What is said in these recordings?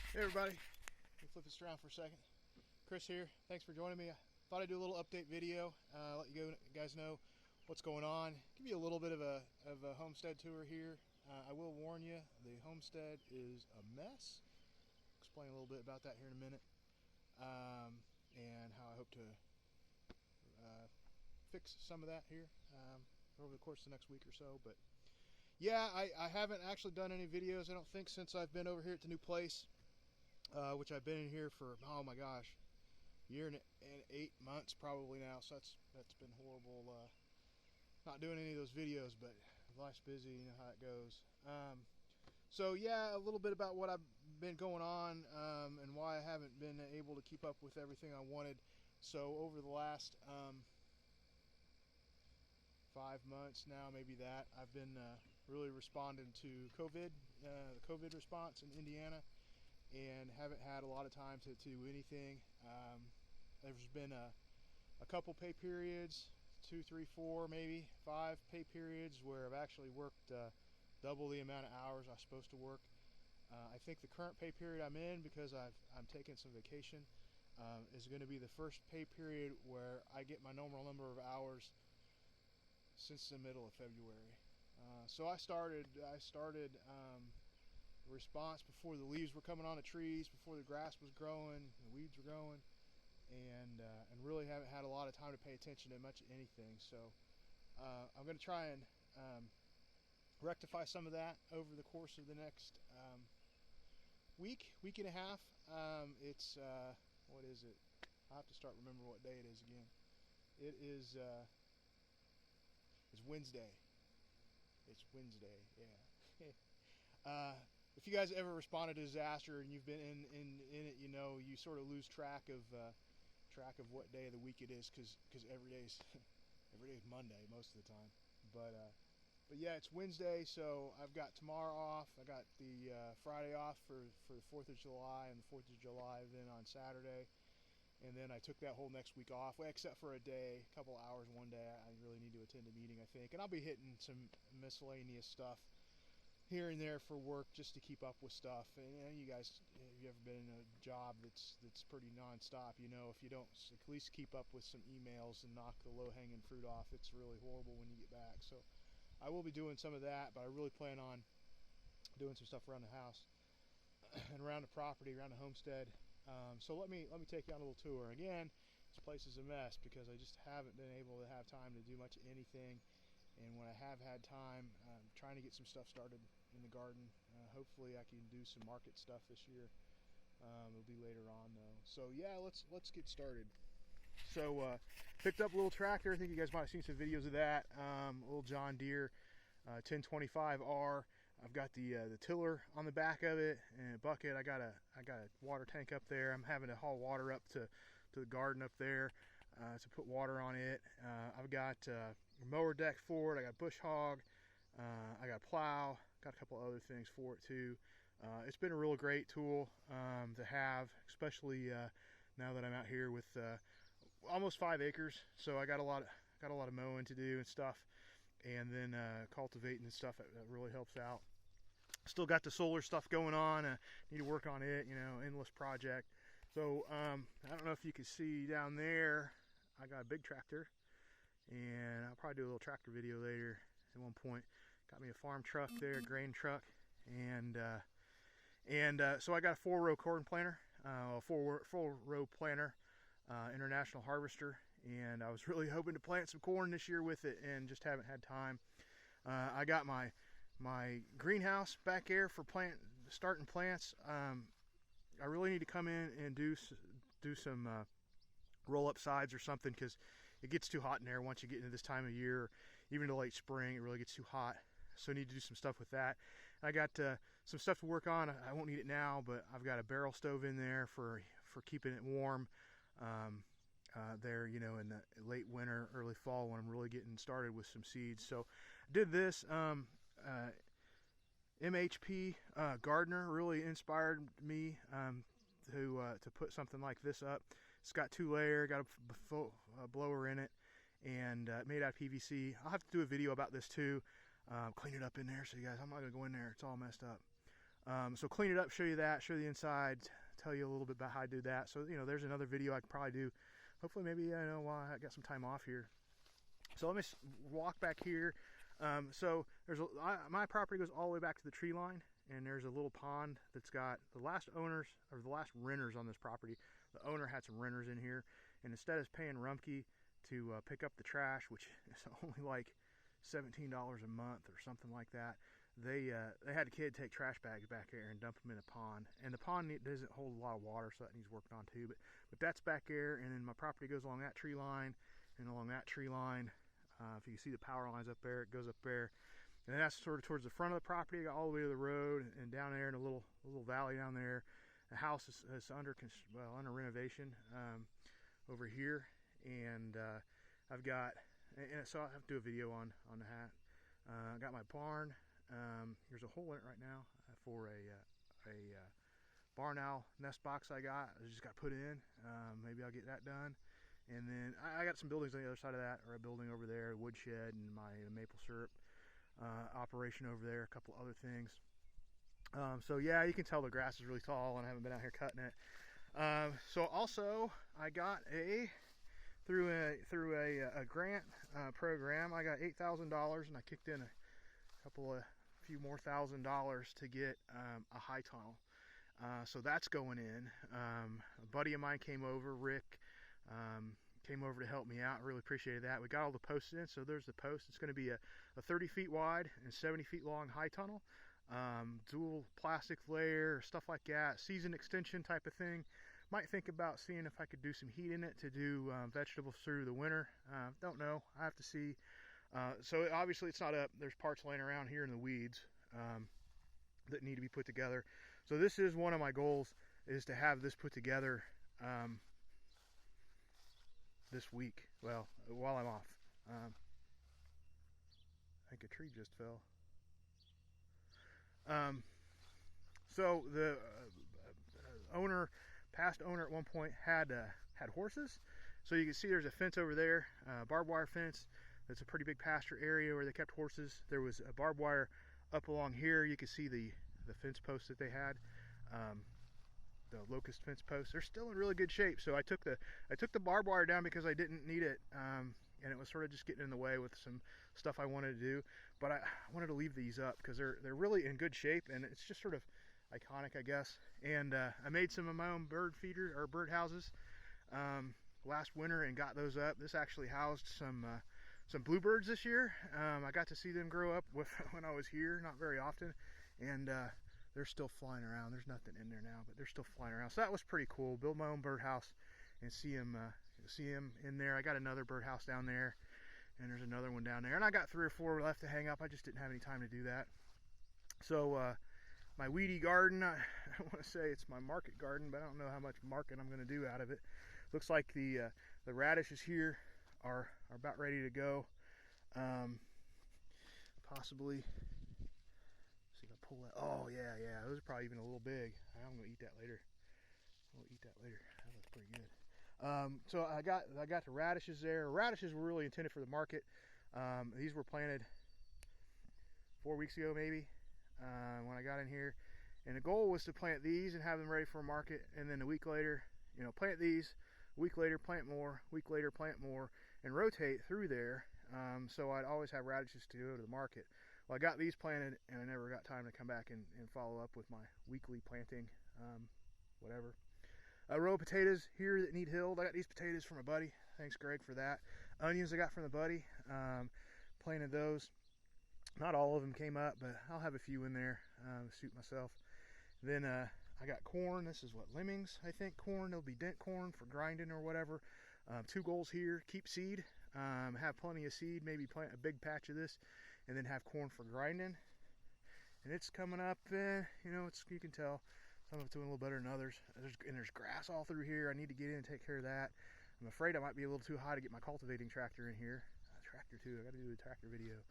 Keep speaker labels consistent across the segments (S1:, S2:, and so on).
S1: Hey everybody, let me flip this around for a second. Chris here, thanks for joining me. I thought I'd do a little update video, let you guys know what's going on. Give you a little bit of a homestead tour here. I will warn you, the homestead is a mess. Explain a little bit about that here in a minute, and how I hope to fix some of that here over the course of the next week or so. But yeah, I haven't actually done any videos, I don't think, since I've been over here at the new place. Which I've been in here for, oh my gosh, a year and 8 months probably now. So that's been horrible. Not doing any of those videos, but life's busy, you know how it goes. So yeah, a little bit about what I've been going on and why I haven't been able to keep up with everything I wanted. So over the last 5 months now, maybe that, I've been really responding to COVID, the COVID response in Indiana, and haven't had a lot of time to do anything. There's been a couple pay periods, 2, 3, 4, maybe 5 pay periods where I've actually worked double the amount of hours I was supposed to work. I think the current pay period I'm in, because I'm taking some vacation, is going to be the first pay period where I get my normal number of hours since the middle of February. So I started response before the leaves were coming on the trees, before the grass was growing, the weeds were growing, and really haven't had a lot of time to pay attention to much anything. So I'm going to try and rectify some of that over the course of the next week and a half. It's what is it? I have to start remembering what day it is again. It is it's Wednesday. It's Wednesday, yeah. If you guys ever responded to disaster and you've been in it, you know, you sort of lose track of what day of the week it is, because every day is Monday most of the time. But yeah, it's Wednesday, so I've got tomorrow off. I got the Friday off for the 4th of July, and the 4th of July then on Saturday. And then I took that whole next week off, well, except for a day, a couple hours one day. I really need to attend a meeting, I think. And I'll be hitting some miscellaneous stuff here and there for work, just to keep up with stuff. And you know, you guys, if you've ever been in a job that's pretty nonstop, you know, if you don't at least keep up with some emails and knock the low-hanging fruit off, it's really horrible when you get back. So I will be doing some of that, but I really plan on doing some stuff around the house and around the property, around the homestead. So let me take you on a little tour. Again, this place is a mess because I just haven't been able to have time to do much of anything. And when I have had time, I'm trying to get some stuff started in the garden. Hopefully I can do some market stuff this year. It'll be later on though. So yeah, let's get started. So picked up a little tractor. I think you guys might have seen some videos of that. Little John Deere 1025R. I've got the tiller on the back of it and a bucket. I got a water tank up there. I'm having to haul water up to the garden up there to put water on it. I've got a mower deck for it. I got bush hog. I got a plow. Got a couple other things for it too. It's been a real great tool to have, especially now that I'm out here with almost 5 acres. So I got a lot of mowing to do and stuff, and then cultivating and stuff. That really helps out. Still got the solar stuff going on. Need to work on it. You know, endless project. So I don't know if you can see down there. I got a big tractor, and I'll probably do a little tractor video later at one point. Got me a farm truck there, grain truck, and so I got a 4-row corn planter, a 4-row planter, international harvester, and I was really hoping to plant some corn this year with it, and just haven't had time. I got my greenhouse back there for starting plants. I really need to come in and do some roll-up sides or something, because it gets too hot in there once you get into this time of year. Even the late spring, it really gets too hot. So I need to do some stuff with that. I got some stuff to work on. I won't need it now, but I've got a barrel stove in there for keeping it warm there, you know, in the late winter, early fall, when I'm really getting started with some seeds. So I did this. MHP Gardener really inspired me to put something like this up. It's got 2-layer, got a blower in it, and made out of PVC. I'll have to do a video about this too. Clean it up in there, so you guys, I'm not gonna go in there, it's all messed up. So clean it up, show you that, show the inside, tell you a little bit about how I do that. So, you know, there's another video I could probably do. Hopefully, maybe, I know, while I got some time off here. So let me walk back here. So there's my property goes all the way back to the tree line, and there's a little pond that's got the last owners, or the last renters on this property. The owner had some renters in here, and instead of paying Rumpke to pick up the trash, which is only like $17 a month or something like that, they had a kid take trash bags back there and dump them in a pond. And the pond doesn't hold a lot of water, so that needs worked on too. But that's back there, and then my property goes along that tree line, and along that tree line, if you can see the power lines up there, it goes up there. And then that's sort of towards the front of the property, all the way to the road, and down there in a little valley down there. The house is under renovation over here, and I've got, and so I'll have to do a video on that. I got my barn. Here's a hole in it right now for a barn owl nest box I just got put in. Maybe I'll get that done. And then I got some buildings on the other side of that, or a building over there, a woodshed, and my maple syrup operation over there, a couple other things. So yeah, you can tell the grass is really tall, and I haven't been out here cutting it. So also, I got through a grant program, I got $8,000, and I kicked in a few more $1,000 to get a high tunnel. So that's going in. A buddy of mine came over, Rick, came over to help me out. I really appreciated that. We got all the posts in, so there's the post. It's going to be a 30 feet wide and 70 feet long high tunnel, dual plastic layer, stuff like that, season extension type of thing. Might think about seeing if I could do some heat in it to do vegetables through the winter. Don't know. I have to see. So obviously it's not up. There's parts laying around here in the weeds that need to be put together. So this is one of my goals, is to have this put together this week. Well, while I'm off. I think a tree just fell. So the past owner at one point had horses. So you can see there's a fence over there, barbed wire fence. That's a pretty big pasture area where they kept horses. There was a barbed wire up along here. You can see the fence posts that they had. The locust fence posts, they're still in really good shape. So I took the barbed wire down because I didn't need it, and it was sort of just getting in the way with some stuff I wanted to do. But I wanted to leave these up because they're really in good shape, and it's just sort of iconic, I guess. And I made some of my own bird houses last winter and got those up. This actually housed some bluebirds this year. I got to see them grow up when I was here, not very often, and they're still flying around. There's nothing in there now, but they're still flying around. So that was pretty cool. Build my own birdhouse and see them in there. I got another birdhouse down there, and there's another one down there. And I got 3 or 4 left to hang up. I just didn't have any time to do that. So my weedy garden, I want to say it's my market garden, but I don't know how much market I'm going to do out of it. Looks like the radishes here are about ready to go. Possibly. Pull that. Oh yeah, those are probably even a little big. I'm gonna eat that later. That looks pretty good. So I got the radishes there. Radishes were really intended for the market. These were planted 4 weeks ago, maybe, when I got in here. And the goal was to plant these and have them ready for a market. And then a week later, plant these. A week later, plant more. A week later, plant more, and rotate through there. So I'd always have radishes to go to the market. Well, I got these planted, and I never got time to come back and follow up with my weekly planting, whatever. A row of potatoes here that need hilled. I got these potatoes from a buddy. Thanks, Greg, for that. Onions I got from the buddy. Planted those. Not all of them came up, but I'll have a few in there to suit myself. Then I got corn. This is what, lemmings, I think, corn. It'll be dent corn for grinding or whatever. 2 goals here. Keep seed. Have plenty of seed. Maybe plant a big patch of this, and then have corn for grinding. And it's coming up, you can tell some of it's doing a little better than others. There's grass all through here. I need to get in and take care of that. I'm afraid I might be a little too high to get my cultivating tractor in here. Tractor too, I gotta do a tractor video.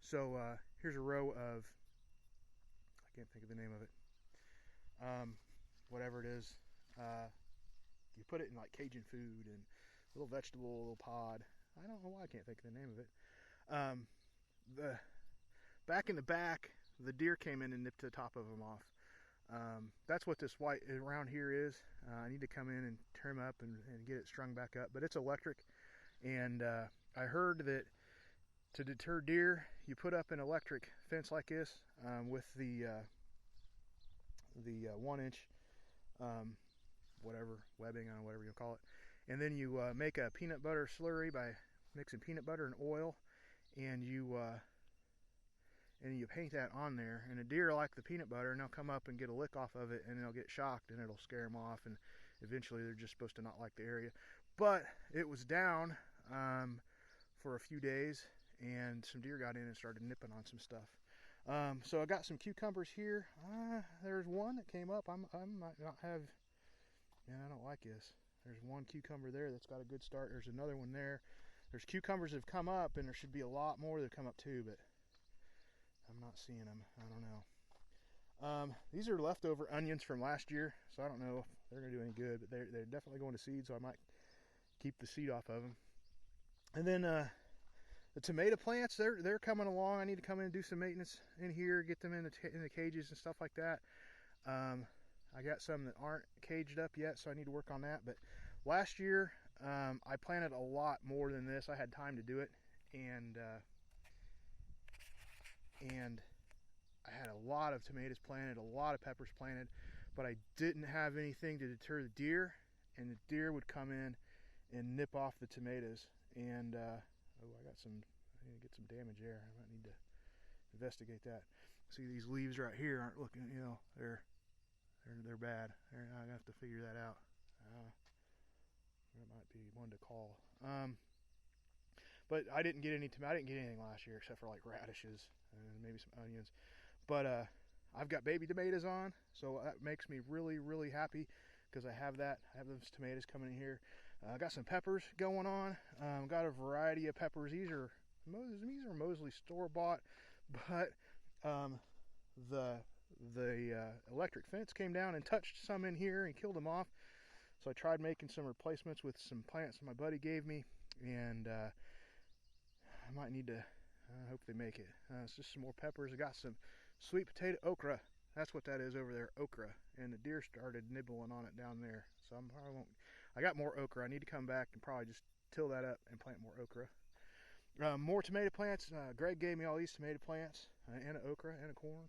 S1: So here's a row of, I can't think of the name of it. Whatever it is. You put it in like Cajun food and a little vegetable, a little pod. I don't know why I can't think of the name of it. Back in the back, the deer came in and nipped the top of them off. That's what this white around here is. I need to come in and trim up and get it strung back up, but it's electric. And I heard that to deter deer, you put up an electric fence like this with the 1-inch whatever webbing on, whatever you call it, and then you make a peanut butter slurry by mixing peanut butter and oil, and you paint that on there, and a deer like the peanut butter, and they'll come up and get a lick off of it, and they'll get shocked, and it'll scare them off, and eventually they're just supposed to not like the area. But it was down for a few days, and some deer got in and started nipping on some stuff. So I got some cucumbers here. There's one that came up. I might not have. Man, I don't like this. There's one cucumber there that's got a good start. There's another one there. There's cucumbers that have come up, and there should be a lot more that have come up too, but I'm not seeing them. I don't know. These are leftover onions from last year, so I don't know if they're going to do any good, but they're definitely going to seed, so I might keep the seed off of them. And then the tomato plants, they're coming along. I need to come in and do some maintenance in here, get them in the cages and stuff like that. I got some that aren't caged up yet, so I need to work on that. But last year, I planted a lot more than this. I had time to do it, and I had a lot of tomatoes planted, a lot of peppers planted, but I didn't have anything to deter the deer, and the deer would come in and nip off the tomatoes. And oh, I need to get some damage there. I might need to investigate that. See, these leaves right here aren't looking, you know, they're bad. I'm gonna have to figure that out. That might be one to call. But I didn't get anything last year except for like radishes and maybe some onions. But I've got baby tomatoes on, so that makes me really, really happy because I have that. I have those tomatoes coming in here. I got some peppers going on. Got a variety of peppers. These are mostly store-bought, but the electric fence came down and touched some in here and killed them off. So I tried making some replacements with some plants that my buddy gave me, and I might need to. I hope they make it. It's just some more peppers. I got some sweet potato okra. That's what that is over there, okra. And the deer started nibbling on it down there. So I won't. I got more okra. I need to come back and probably just till that up and plant more okra. More tomato plants. Greg gave me all these tomato plants and an okra and a corn.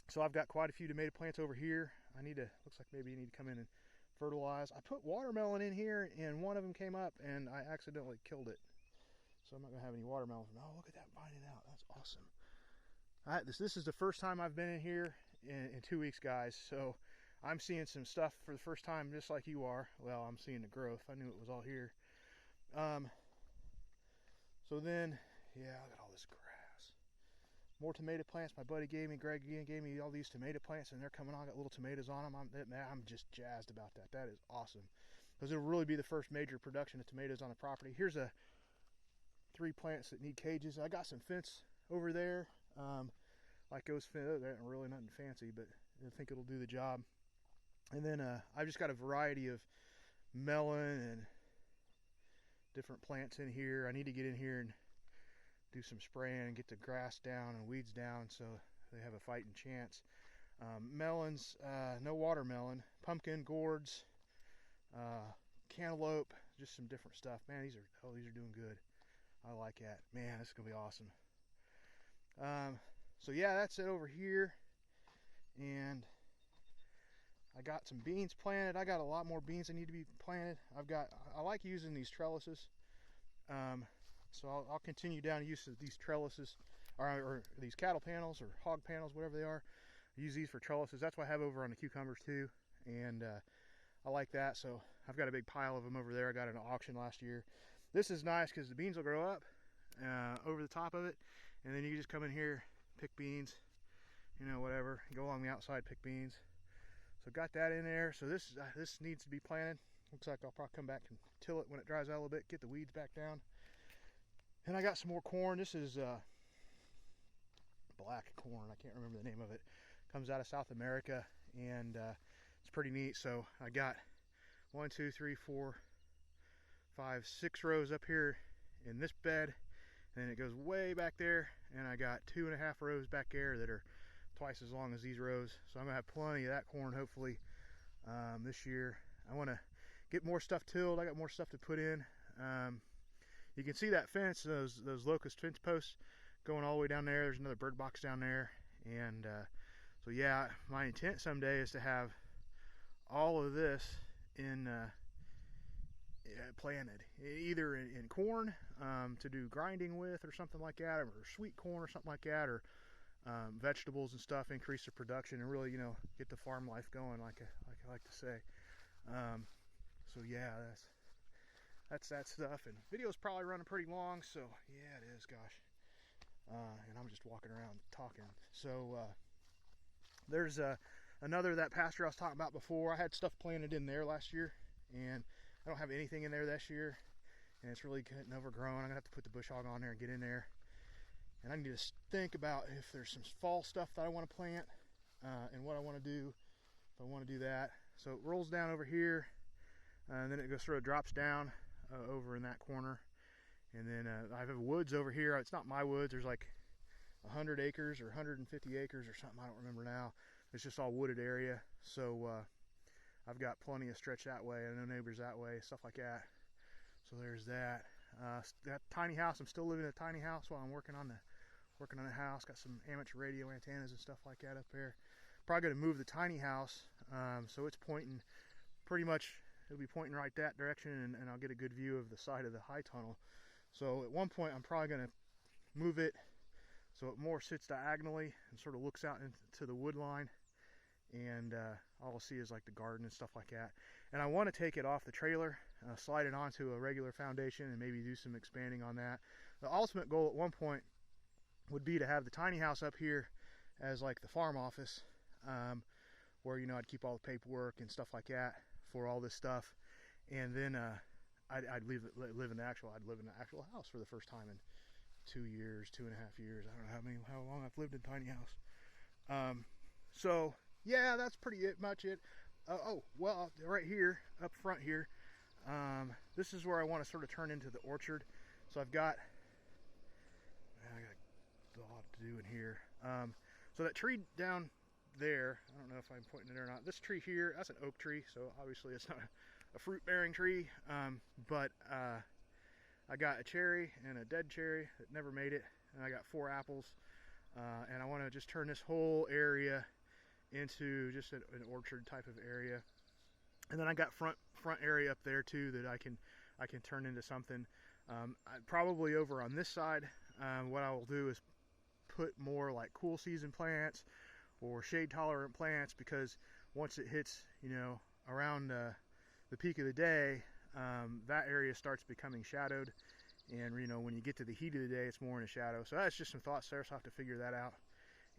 S1: So I've got quite a few tomato plants over here. Looks like maybe you need to come in and fertilize. I put watermelon in here, and one of them came up, and I accidentally killed it. So I'm not going to have any watermelon. Oh, look at that vining out. That's awesome. This is the first time I've been in here in 2 weeks, guys. So I'm seeing some stuff for the first time, just like you are. Well, I'm seeing the growth. I knew it was all here. So then, yeah, look at all this grass. More tomato plants. My buddy Greg gave me all these tomato plants, and they're coming on. Got little tomatoes on them. I'm just jazzed about that. That is awesome, because it'll really be the first major production of tomatoes on the property. Here's 3 plants that need cages. I got some fence over there, like those fence. They're really nothing fancy, but I think it'll do the job. And then I've just got a variety of melon and different plants in here. I need to get in here and do some spraying and get the grass down and weeds down so they have a fighting chance. Melons, no watermelon, pumpkin, gourds, cantaloupe, just some different stuff. Man, these are doing good. I like that. Man, this is gonna be awesome. So yeah, that's it over here. And I got some beans planted. I got a lot more beans that need to be planted. I like using these trellises. So I'll continue down use of these trellises, or these cattle panels or hog panels, whatever they are. I use these for trellises. That's what I have over on the cucumbers too, and I like that. So I've got a big pile of them over there. I got it at an auction last year. This is nice because the beans will grow up over the top of it, and then you just come in here, pick beans, whatever. Go along the outside, pick beans. So got that in there. So this needs to be planted. Looks like I'll probably come back and till it when it dries out a little bit, get the weeds back down. And I got some more corn. This is black corn. I can't remember the name of it. Comes out of South America, and it's pretty neat. So I got 1, 2, 3, 4, 5, 6 rows up here in this bed, and then it goes way back there and I got 2.5 rows back there that are twice as long as these rows. So I'm gonna have plenty of that corn hopefully this year. I want to get more stuff tilled. I got more stuff to put in. You can see that fence, those locust fence posts going all the way down there. There's another bird box down there, and so yeah, my intent someday is to have all of this in planted, either in corn to do grinding with or something like that, or sweet corn or something like that, or vegetables and stuff, increase the production and really, you know, get the farm life going, like I like to say. So yeah, that's that stuff. And video's probably running pretty long, so yeah, it is, gosh. And I'm just walking around talking. So there's another, that pasture I was talking about before. I had stuff planted in there last year, and I don't have anything in there this year, and it's really getting overgrown. I'm gonna have to put the bush hog on there and get in there. And I need to think about if there's some fall stuff that I want to plant, and what I want to do if I want to do that. So it rolls down over here, and then it goes sort of drops down over in that corner. And then I have woods over here. It's not my woods. There's like 100 acres or 150 acres or something. I don't remember now. It's just all wooded area. So I've got plenty of stretch that way. I know neighbors that way, stuff like that. So there's that. That tiny house. I'm still living in a tiny house while I'm working on the house. Got some amateur radio antennas and stuff like that up there. Probably going to move the tiny house, so it's pointing pretty much. It'll be pointing right that direction, and I'll get a good view of the side of the high tunnel. So at one point, I'm probably going to move it so it more sits diagonally and sort of looks out into the wood line, and all I'll see is like the garden and stuff like that. And I want to take it off the trailer, slide it onto a regular foundation, and maybe do some expanding on that. The ultimate goal at one point would be to have the tiny house up here as like the farm office, where, you know, I'd keep all the paperwork and stuff like that for all this stuff, and then I'd live in the actual house for the first time in 2 years, 2.5 years. I don't know how long I've lived in a tiny house. So yeah, that's pretty much it. Oh well, right here up front here, this is where I want to sort of turn into the orchard. So I got a lot to do in here. So that tree down there, I don't know if I'm pointing it or not. This tree here, that's an oak tree, so obviously it's not a fruit-bearing tree, but I got a cherry and a dead cherry that never made it, and I got 4 apples, and I want to just turn this whole area into just an orchard type of area. And then I got front area up there too that I can turn into something. Probably over on this side, what I will do is put more like cool season plants or shade tolerant plants, because once it hits, you know, around the peak of the day, that area starts becoming shadowed, and, you know, when you get to the heat of the day, it's more in a shadow. So that's just some thoughts there, so I have to figure that out.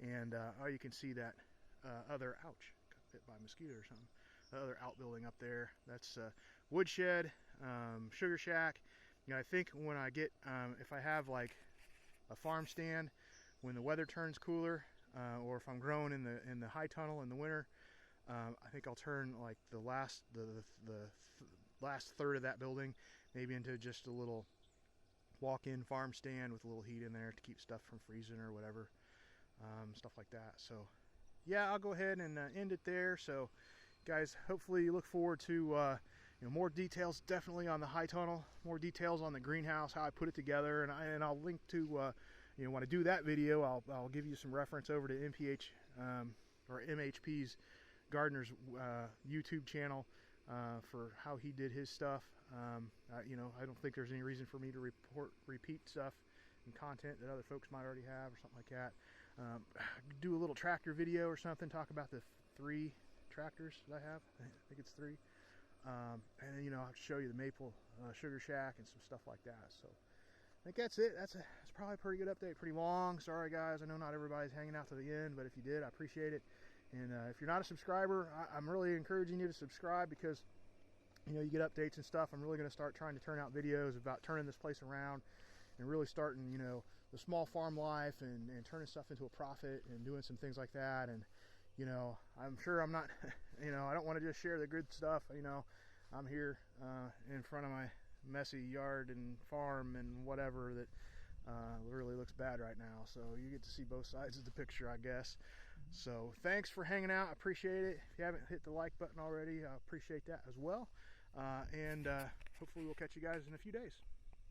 S1: And oh, you can see that other, ouch, got bit by a mosquito or something, the other outbuilding up there. That's woodshed, sugar shack. You know, I think when I get, if I have like a farm stand, when the weather turns cooler, or if I'm growing in the high tunnel in the winter, I think I'll turn like the last third of that building maybe into just a little walk-in farm stand with a little heat in there to keep stuff from freezing or whatever, stuff like that. So yeah, I'll go ahead and end it there. So guys, hopefully you look forward to you know, more details definitely on the high tunnel, more details on the greenhouse, how I put it together, and I'll link to you know, when I do that video, I'll give you some reference over to MPH or MHP's Gardener's YouTube channel for how he did his stuff. You know, I don't think there's any reason for me to repeat stuff and content that other folks might already have or something like that. Do a little tractor video or something, talk about the 3 tractors that I have. I think it's 3. And then, you know, I'll show you the maple sugar shack and some stuff like that. So I think that's it. That's probably a pretty good update. Pretty long. Sorry guys, I know not everybody's hanging out to the end, but if you did, I appreciate it. And if you're not a subscriber, I'm really encouraging you to subscribe, because, you know, you get updates and stuff. I'm really going to start trying to turn out videos about turning this place around and really starting, you know, the small farm life and turning stuff into a profit and doing some things like that. And, you know, I'm sure I'm not, you know, I don't want to just share the good stuff. You know, I'm here in front of my messy yard and farm and whatever that Really looks bad right now. So you get to see both sides of the picture, I guess. So thanks for hanging out. I appreciate it. If you haven't hit the like button already, I appreciate that as well. And hopefully we'll catch you guys in a few days.